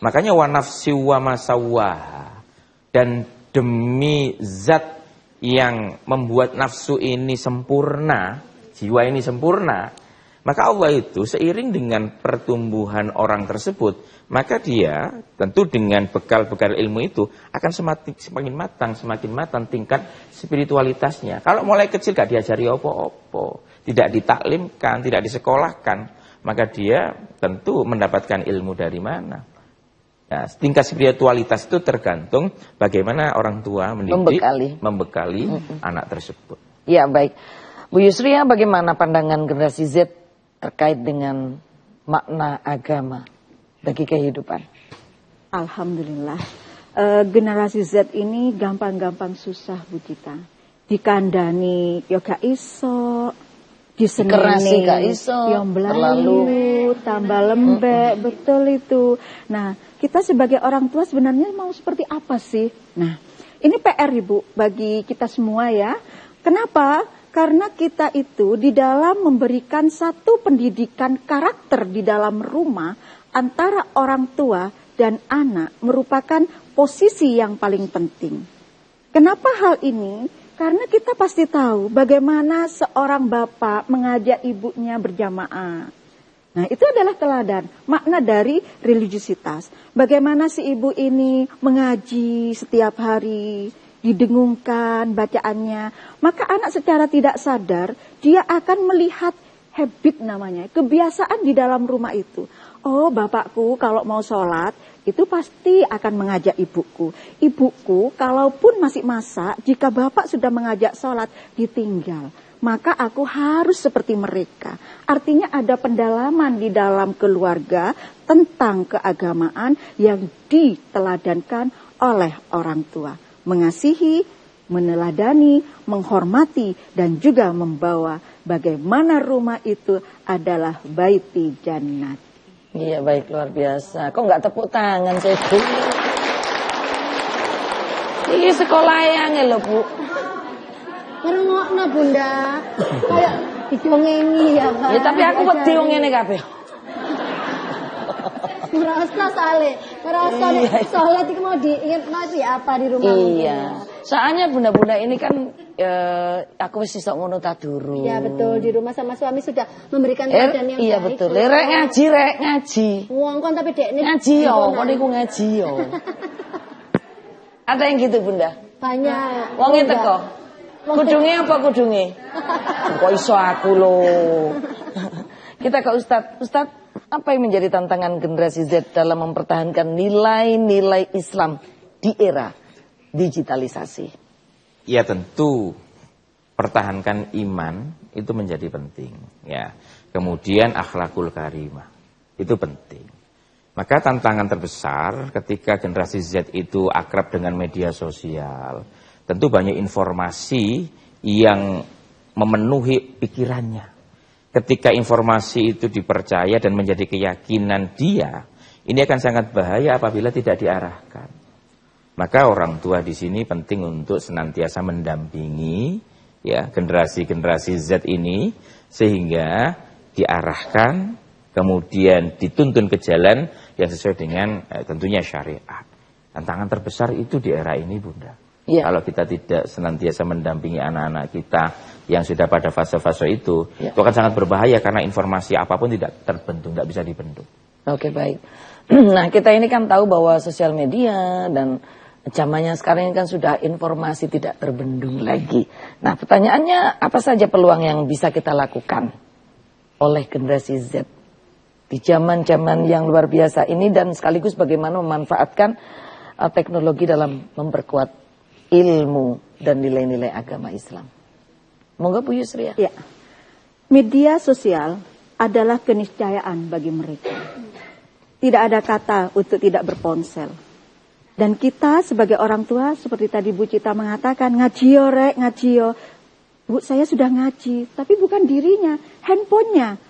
Makanya wa nafsi wa masawwaha, dan demi zat yang membuat nafsu ini sempurna, jiwa ini sempurna, maka Allah itu seiring dengan pertumbuhan orang tersebut, maka dia tentu dengan bekal-bekal ilmu itu akan semakin matang tingkat spiritualitasnya. Kalau mulai kecil gak diajari opo-opo, tidak ditaklimkan, tidak disekolahkan, maka dia tentu mendapatkan ilmu dari mana? Nah, tingkat spiritualitas itu tergantung bagaimana orang tua mendidik, membekali anak tersebut. Ya baik, Bu Yusri, bagaimana pandangan generasi Z terkait dengan makna agama bagi kehidupan? Alhamdulillah, generasi Z ini gampang-gampang susah Bu Cita. Dikandani yoga iso, diseneni gak iso, yang belalu, tambah lembek, betul itu. Nah, kita sebagai orang tua sebenarnya mau seperti apa sih? Nah, ini PR Ibu bagi kita semua ya. Kenapa? Karena kita itu di dalam memberikan satu pendidikan karakter di dalam rumah antara orang tua dan anak merupakan posisi yang paling penting. Kenapa hal ini? Karena kita pasti tahu bagaimana seorang bapak mengajak ibunya berjamaah. Nah, itu adalah teladan, makna dari religiusitas. Bagaimana si ibu ini mengaji setiap hari, didengungkan bacaannya, maka anak secara tidak sadar dia akan melihat habit namanya, kebiasaan di dalam rumah itu. Oh, bapakku kalau mau sholat itu pasti akan mengajak ibuku. Ibuku kalaupun masih masak, jika bapak sudah mengajak sholat ditinggal, maka aku harus seperti mereka. Artinya ada pendalaman di dalam keluarga tentang keagamaan yang diteladankan oleh orang tua. Mengasihi, meneladani, menghormati, dan juga membawa bagaimana rumah itu adalah baiti jannat. Iya baik, luar biasa. Kok nggak tepuk tangan saya Bu? Ini sekolah yang lho Bu. Ngerungokno Bunda. Kayak didongengi ya Pak. Ya tapi aku wedi wong ngene kabeh. Ngerasa sale, ngerasa sholat itu mau diingat masih apa di rumah. Iya. Soalnya bunda-bunda ini kan aku wis iso ngono ta durung. Iya betul, di rumah sama suami sudah memberikan teladan yang iya baik. betul. Rek ngaji. Ngongkon tapi dekne ngaji yo, kok niku ngaji yo. Ada yang gitu Bunda? Banyak. Wonge teko. Kudunge apa kudunge? Kok iso aku lho. Kita ke Ustadz, apa yang menjadi tantangan generasi Z dalam mempertahankan nilai-nilai Islam di era digitalisasi? Ya tentu pertahankan iman itu menjadi penting. Ya, kemudian akhlakul karimah itu penting. Maka tantangan terbesar ketika generasi Z itu akrab dengan media sosial, tentu banyak informasi yang memenuhi pikirannya. ketika informasi itu dipercaya dan menjadi keyakinan dia, ini akan sangat bahaya apabila tidak diarahkan. Maka orang tua di sini penting untuk senantiasa mendampingi ya generasi-generasi Z ini sehingga diarahkan, kemudian dituntun ke jalan yang sesuai dengan tentunya syariat. Tantangan terbesar itu di era ini, Bunda. Ya. Kalau kita tidak senantiasa mendampingi anak-anak kita yang sudah pada fase-fase itu akan sangat berbahaya karena informasi apapun tidak terbentuk, tidak bisa dibentuk. Oke, baik. Nah, kita ini kan tahu bahwa sosial media dan zamannya sekarang ini kan sudah informasi tidak terbendung lagi. Nah, pertanyaannya apa saja peluang yang bisa kita lakukan oleh generasi Z di zaman-zaman yang luar biasa ini dan sekaligus bagaimana memanfaatkan teknologi dalam memperkuat ilmu dan nilai-nilai agama Islam. Monggo Bu Yusri ya. Ya. Media sosial adalah keniscayaan bagi mereka. Tidak ada kata untuk tidak berponsel. Dan kita sebagai orang tua seperti tadi Bu Cita mengatakan ngajio rek, ngajio. Bu, saya sudah ngaji, tapi bukan dirinya, handphonenya.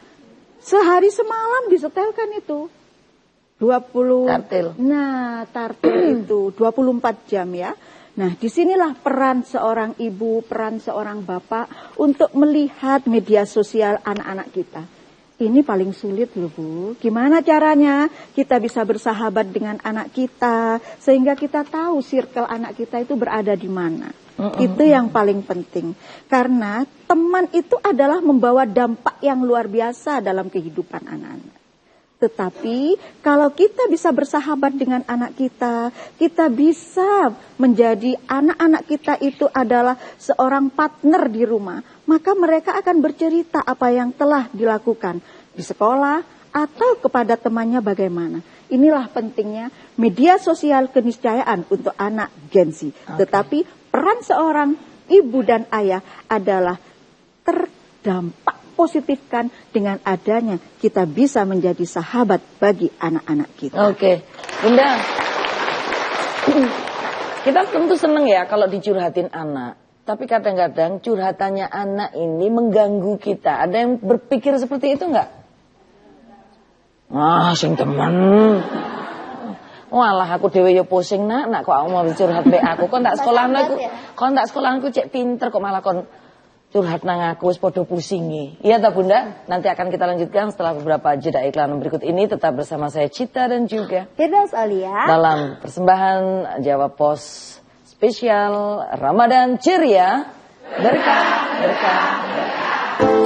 Sehari semalam disetelkan itu. 20 tartil. Nah, tartil itu 24 jam ya. Nah, disinilah peran seorang ibu, peran seorang bapak untuk melihat media sosial anak-anak kita. Ini paling sulit loh Bu. Gimana caranya kita bisa bersahabat dengan anak kita sehingga kita tahu circle anak kita itu berada di mana. Itu yang paling penting. Karena teman itu adalah membawa dampak yang luar biasa dalam kehidupan anak-anak. Tetapi kalau kita bisa bersahabat dengan anak kita, kita bisa menjadi anak-anak kita itu adalah seorang partner di rumah. Maka mereka akan bercerita apa yang telah dilakukan di sekolah atau kepada temannya bagaimana. Inilah pentingnya media sosial keniscayaan untuk anak Gen Z. Tetapi peran seorang ibu dan ayah adalah terdampak positifkan dengan adanya kita bisa menjadi sahabat bagi anak-anak kita. Oke, Bunda, kita tentu senang ya kalau dicurhatin anak. Tapi kadang-kadang curhatannya anak ini mengganggu kita. Ada yang berpikir seperti itu enggak? Sing temen. Walah aku dhewe yo pusing nak kok aku mau curhat be aku. Kok ndak sekolahku cek pinter kok malah kon curhat nang aku wis padha pusingi. Iya ta Bunda? Nanti akan kita lanjutkan setelah beberapa jeda iklan berikut ini. Tetap bersama saya Cita dan juga Firdaus Aulia dalam persembahan Jawa Pos spesial Ramadan Ceria berkah berkah berkah.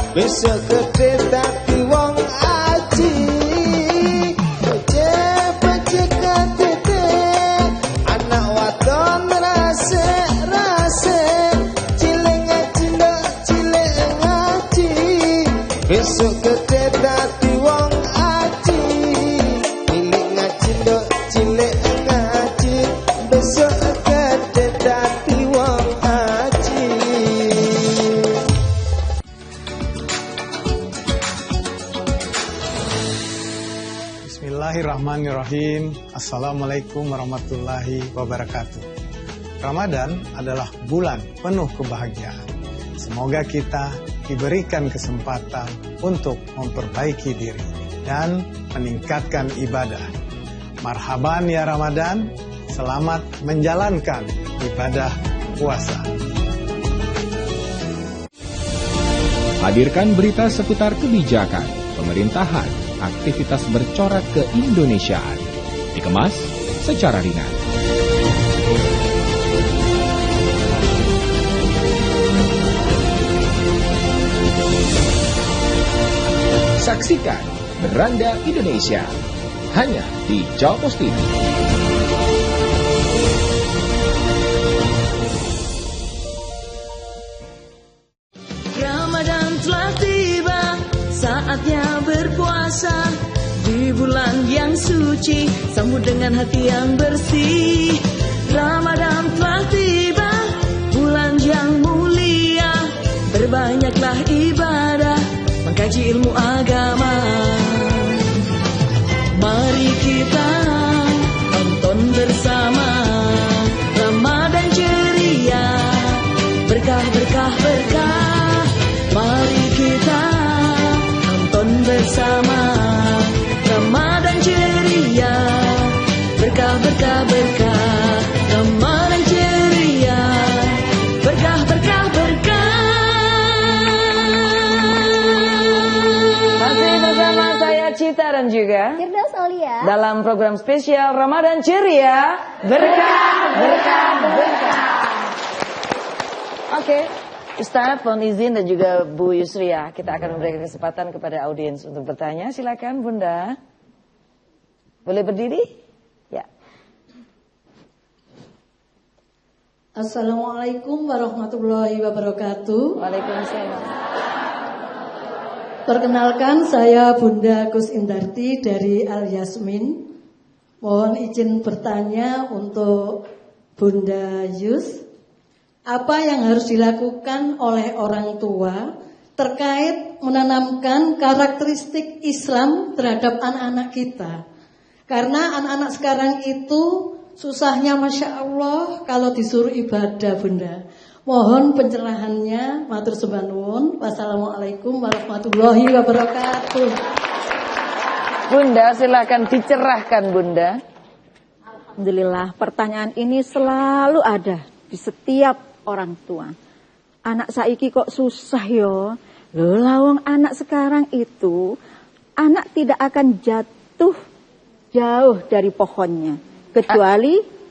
Besok gede tapi wong aji. Becek-becek katete anak wadon rasik-rasik. Cilik ngaji ndak cilik ngaji. Besok gede tapi wong aji. Cilik ngaji ndak cilik ngaji. Besok gede tapi wong aji. Bismillahirrahmanirrahim. Assalamualaikum warahmatullahi wabarakatuh. Ramadan adalah bulan penuh kebahagiaan. Semoga kita diberikan kesempatan untuk memperbaiki diri dan meningkatkan ibadah. Marhaban ya Ramadan, selamat menjalankan ibadah puasa. Hadirkan berita seputar kebijakan, pemerintahan, aktivitas bercorak keindonesiaan. Dikemas secara ringan. Saksikan Beranda Indonesia hanya di Jawa Pos TV. Ramadan telah tiba, saatnya berpuasa di bulan yang suci, sambut dengan hati yang bersih. Ramadan telah tiba, bulan yang mulia, berbanyaklah ibadah, mengkaji ilmu agama. bersama. Ramadan ceria, berkah, berkah, berkah. Mari kita nonton bersama. Ramadan ceria, berkah, berkah, berkah. Ramadan ceria, berkah, berkah, berkah. Masih bersama saya Cita dan juga Firdaus Aulia dalam program spesial Ramadan Ceria, berkah, berkah, berkah. Oke, Ustadz, mohon izin dan juga Bu Yusria, kita akan memberikan kesempatan kepada audiens untuk bertanya. Silakan Bunda. Boleh berdiri? Ya. Assalamualaikum warahmatullahi wabarakatuh. Waalaikumsalam. Perkenalkan, saya Bunda Gus Indarti dari Al Yasmin. Mohon izin bertanya untuk Bunda Yus, apa yang harus dilakukan oleh orang tua terkait menanamkan karakteristik Islam terhadap anak-anak kita? Karena anak-anak sekarang itu susahnya Masya Allah kalau disuruh ibadah, Bunda. Mohon pencerahannya, matur sembah nuwun. Wassalamualaikum warahmatullahi wabarakatuh. Bunda, silakan dicerahkan Bunda. Alhamdulillah, pertanyaan ini selalu ada di setiap orang tua. Anak saiki kok susah yo. Loh, lawang anak sekarang itu, anak tidak akan jatuh jauh dari pohonnya. Kecuali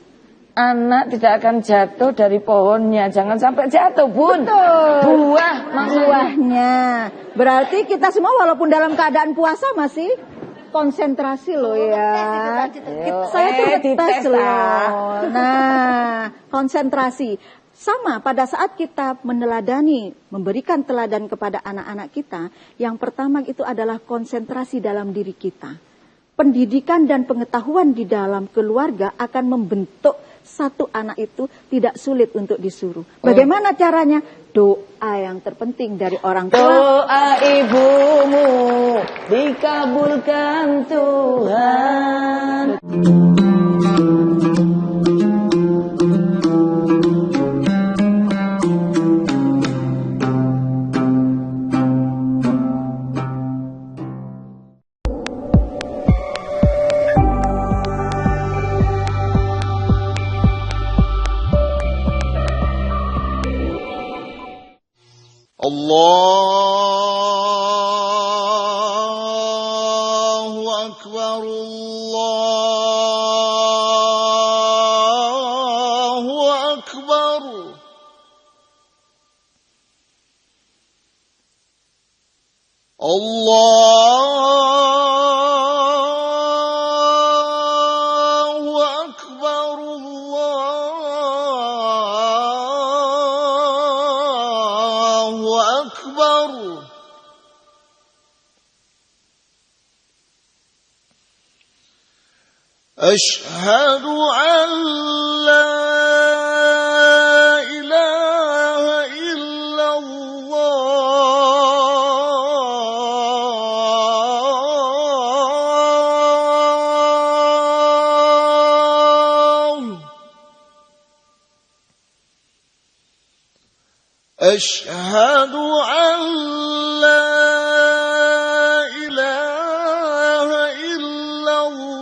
anak tidak akan jatuh dari pohonnya. Jangan sampai jatuh, Bun. Betul. Buah buahnya. Berarti kita semua walaupun dalam keadaan puasa masih konsentrasi loh ya. Saya tuh ngetes loh. Nah, konsentrasi. Sama pada saat kita meneladani, memberikan teladan kepada anak-anak kita, yang pertama itu adalah konsentrasi dalam diri kita. Pendidikan dan pengetahuan di dalam keluarga akan membentuk satu anak itu tidak sulit untuk disuruh. Bagaimana caranya? Doa yang terpenting dari orang tua. Doa ibumu dikabulkan Tuhan. Allahu Akbar, Allahu Akbar. Allahu Akbar, Allahu Akbar. Ashhadu an la ilaha illallah. Ashhadu an la ilaha illallah.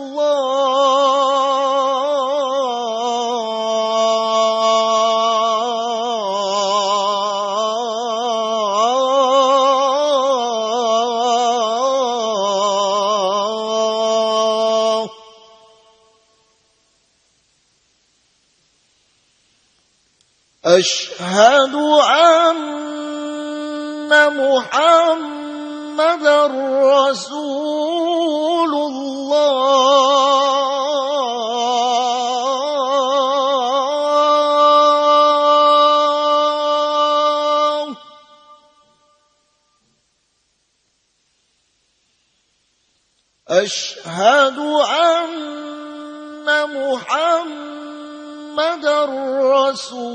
Ashhadu anna Muhammadar Rasulullah. Ashhadu anna Muhammadar Rasulullah.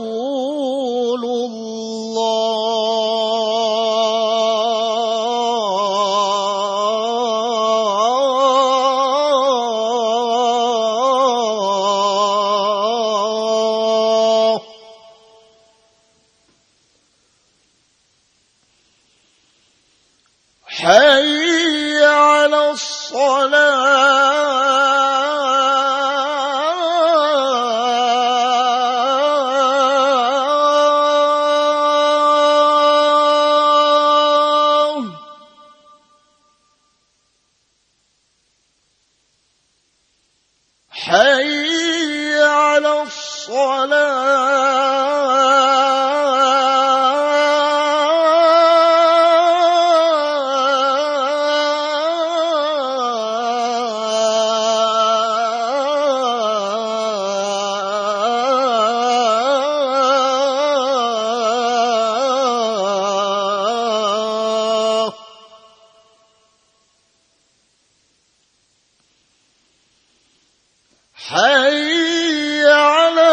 حي على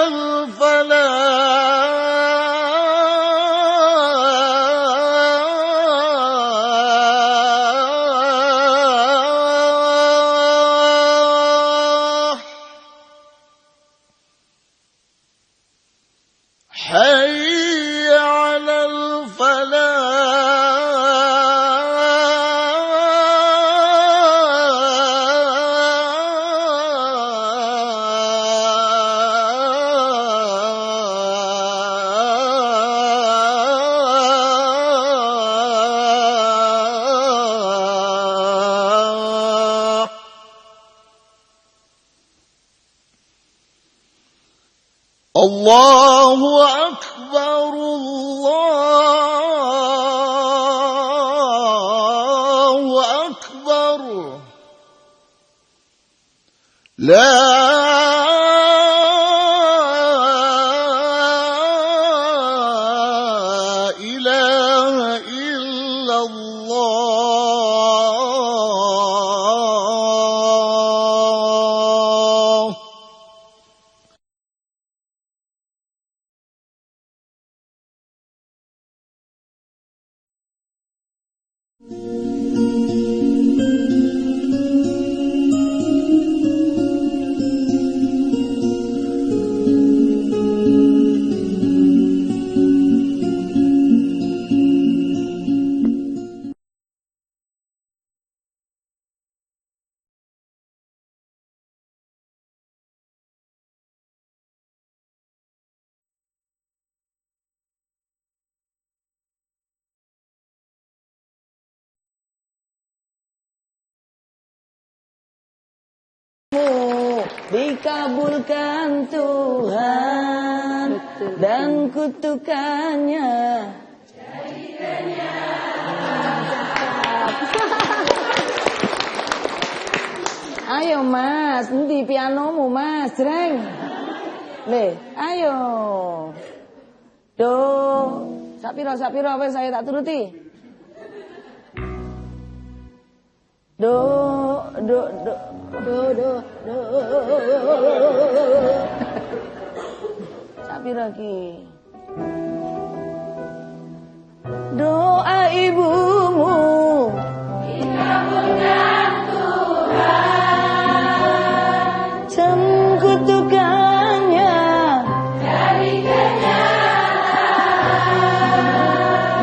الفلاح حي على الفلاح الله أكبر الله أكبر لا إله إلا الله Dikabulkan Tuhan dan kutukannya. Ayo mas, nanti pianomu mas, jreng. Le, ayo. Do, sapiro apa saya tak turuti. Do. Sapiro ki. Doa ibumu dikabulkan Tuhan, dan kutukannya jadi kenyataan.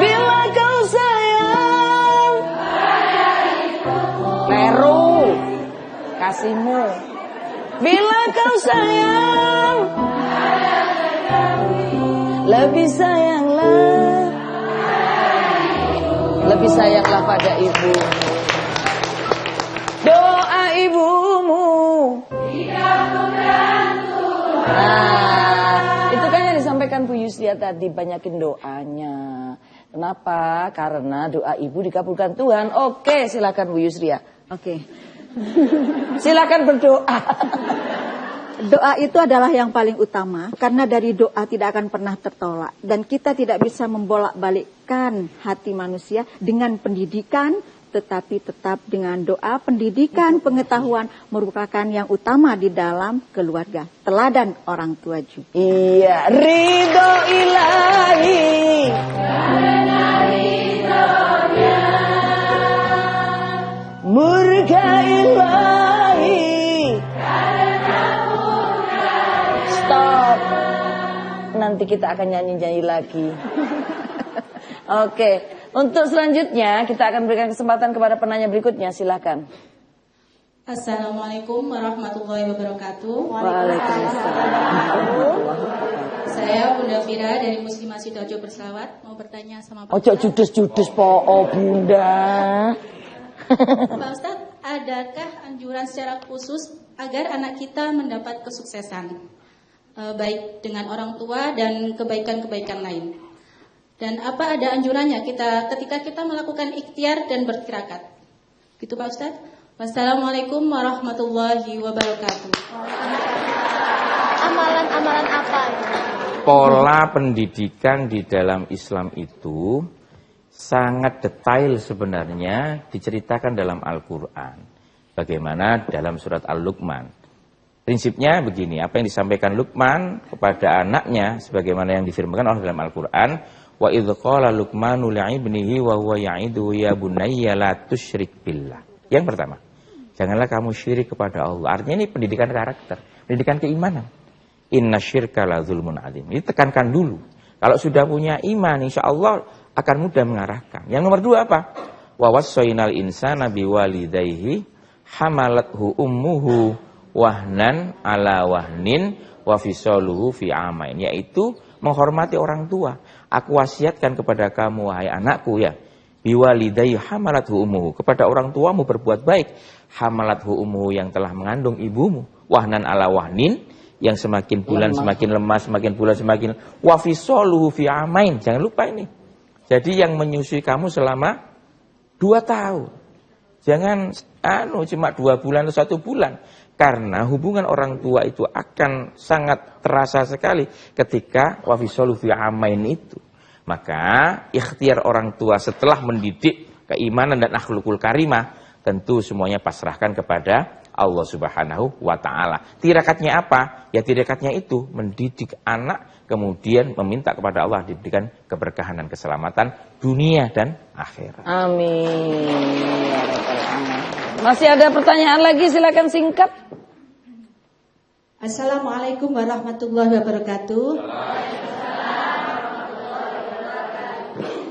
Bila kau sayang pada ibumu, Peru kasihmu. Bila kau sayang pada lebih sayanglah pada ibu. Doa ibumu dikabulkan Tuhan. Nah, itu kan yang disampaikan Bu Yusria tadi, banyakin doanya. Kenapa? Karena doa ibu dikabulkan Tuhan. Oke, silakan Bu Yusria. Oke. Silakan berdoa. Doa itu adalah yang paling utama, karena dari doa tidak akan pernah tertolak. Dan kita tidak bisa membolak-balikkan hati manusia dengan pendidikan, tetapi tetap dengan doa. Pendidikan, pengetahuan merupakan yang utama di dalam keluarga. Teladan orang tua juga. Iya, ridho ilahi. Karena ridhonya, murka ilahi. Stop. Nanti kita akan nyanyi-nyanyi lagi. Oke, untuk selanjutnya kita akan berikan kesempatan kepada penanya berikutnya. Silakan. Assalamualaikum warahmatullahi wabarakatuh. Waalaikumsalam. Saya Bunda Fira dari Muslimah Sidoarjo Berselawat, mau bertanya sama Pak Ojo judes-judes po, Bunda. Pak Ustadz, adakah anjuran secara khusus agar anak kita mendapat kesuksesan? baik dengan orang tua dan kebaikan-kebaikan lain. Dan apa ada anjurannya kita ketika kita melakukan ikhtiar dan bertirakat? Gitu Pak Ustadz. Wassalamualaikum warahmatullahi wabarakatuh. Amalan-amalan apa ya? Pola pendidikan di dalam Islam itu sangat detail sebenarnya diceritakan dalam Al-Quran. Bagaimana dalam surat Al-Luqman. Prinsipnya begini, apa yang disampaikan Luqman kepada anaknya sebagaimana yang difirmankan Allah dalam Al-Quran, wa idz qala Luqmanu li'ibnihi wa huwa ya'iduhu ya bunayya la tusyrik billah. Yang pertama, janganlah kamu syirik kepada Allah. Artinya ini pendidikan karakter, pendidikan keimanan. Inna syirka la zulmun adzim. Ini tekankan dulu. Kalau sudah punya iman, insya Allah akan mudah mengarahkan. Yang nomor dua apa? Wa wassaynal insana biwalidayhi hamalathu ummuhu wahnan ala wahnin wa fisaluhu fi amain. Yaitu menghormati orang tua. Aku wasiatkan kepada kamu wahai anakku ya. Biwalidayhi hamalathu ummuhu. Kepada orang tuamu berbuat baik. Hamalathu ummuhu yang telah mengandung ibumu. Wahnan ala wahnin. Yang semakin bulan semakin lemah, semakin bulan semakin wafisoluhu fi amain. Jangan lupa ini. Jadi yang menyusui kamu selama 2 tahun. Jangan cuma 2 bulan atau 1 bulan. Karena hubungan orang tua itu akan sangat terasa sekali ketika wafisoluhu fi amain itu. Maka ikhtiar orang tua setelah mendidik keimanan dan akhlakul karimah, tentu semuanya pasrahkan kepada Allah Subhanahu wa ta'ala. Tirakatnya apa? Ya tirakatnya itu mendidik anak, kemudian meminta kepada Allah diberikan keberkahan dan keselamatan dunia dan akhirat. Amin. Masih ada pertanyaan lagi, silakan singkat. Assalamualaikum warahmatullahi wabarakatuh.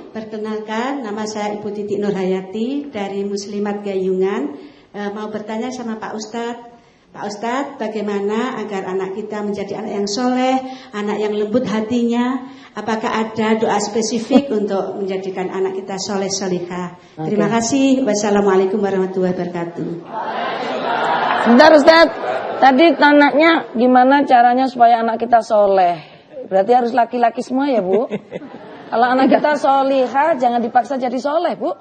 Perkenalkan, nama saya Ibu Titik Nurhayati dari Muslimat Gayungan. Mau bertanya sama Pak Ustadz. Pak Ustadz, bagaimana agar anak kita menjadi anak yang soleh, anak yang lembut hatinya? Apakah ada doa spesifik untuk menjadikan anak kita soleh solihah? Terima kasih. Wassalamualaikum warahmatullahi wabarakatuh. Sebentar Ustadz, tadi anaknya gimana caranya supaya anak kita soleh? Berarti harus laki-laki semua ya Bu? Kalau anak kita solihah, jangan dipaksa jadi soleh Bu.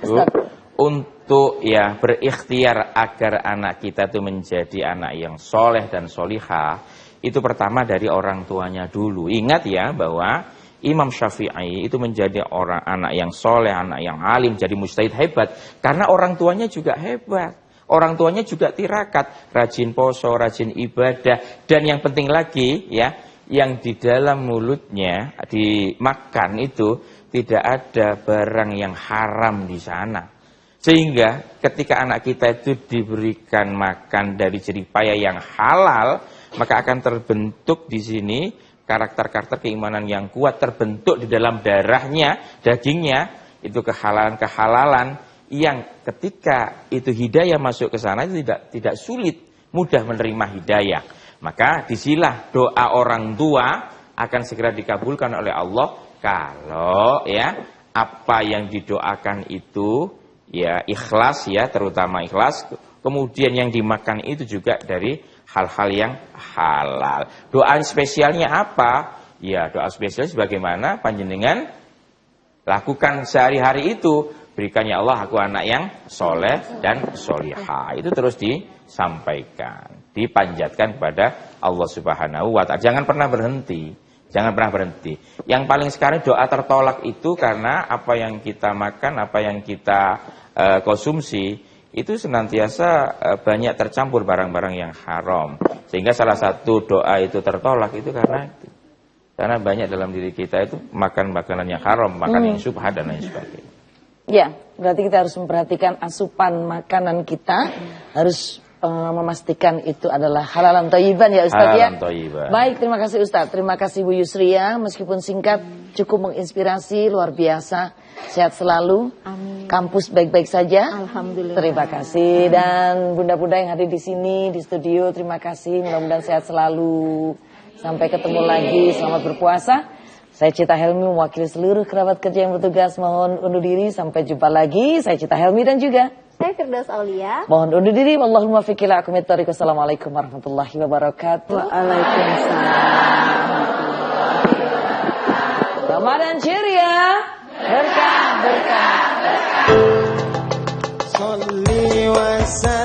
Ustadz. Untuk ya berikhtiar agar anak kita itu menjadi anak yang soleh dan solihah, itu pertama dari orang tuanya dulu. Ingat ya bahwa Imam Syafi'i itu menjadi anak yang soleh, anak yang alim, jadi mujtahid hebat. Karena orang tuanya juga hebat. Orang tuanya juga tirakat, rajin poso, rajin ibadah. Dan yang penting lagi ya, yang di dalam mulutnya dimakan itu tidak ada barang yang haram di sana. Sehingga ketika anak kita itu diberikan makan dari jeripaya yang halal, maka akan terbentuk di sini karakter-karakter keimanan yang kuat, terbentuk di dalam darahnya, dagingnya, itu kehalalan-kehalalan yang ketika itu hidayah masuk ke sana itu tidak sulit, mudah menerima hidayah. Maka disilah doa orang tua akan segera dikabulkan oleh Allah kalau ya apa yang didoakan itu ya ikhlas ya, terutama ikhlas. Kemudian yang dimakan itu juga dari hal-hal yang halal. Doa spesialnya apa? Ya doa spesial sebagaimana panjenengan lakukan sehari-hari itu. Berikan ya Allah aku anak yang soleh dan solihah. Itu terus disampaikan, dipanjatkan kepada Allah Subhanahu wa ta'ala. Jangan pernah berhenti. Jangan pernah berhenti. Yang paling sekarang doa tertolak itu karena apa yang kita makan, apa yang kita konsumsi itu senantiasa banyak tercampur barang-barang yang haram. Sehingga salah satu doa itu tertolak itu karena itu. Karena banyak dalam diri kita itu makan makanan yang haram, makan yang syubhat dan lain sebagainya. Ya, berarti kita harus memperhatikan asupan makanan kita, harus memastikan itu adalah halalan thayyiban ya Ustaz ya. Baik, terima kasih Ustaz. Terima kasih Bu Yusria, meskipun singkat cukup menginspirasi, luar biasa. Sehat selalu. Amin. Kampus baik-baik saja. Alhamdulillah. Terima kasih. Dan bunda-bunda yang hadir di sini di studio, terima kasih. Mudah-mudahan sehat selalu. Sampai ketemu lagi. Selamat berpuasa. Saya Cita Helmi mewakili seluruh kerabat kerja yang bertugas mohon undur diri. Sampai jumpa lagi. Saya Cita Helmi dan juga Saya Firdaus Aulia. Mohon undur diri. Wallahumma fiqila akumit. Assalamualaikum warahmatullahi wabarakatuh. Waalaikumsalam. Ramadan ceria. Berkah, berkah, berkah. Salli wa sallim.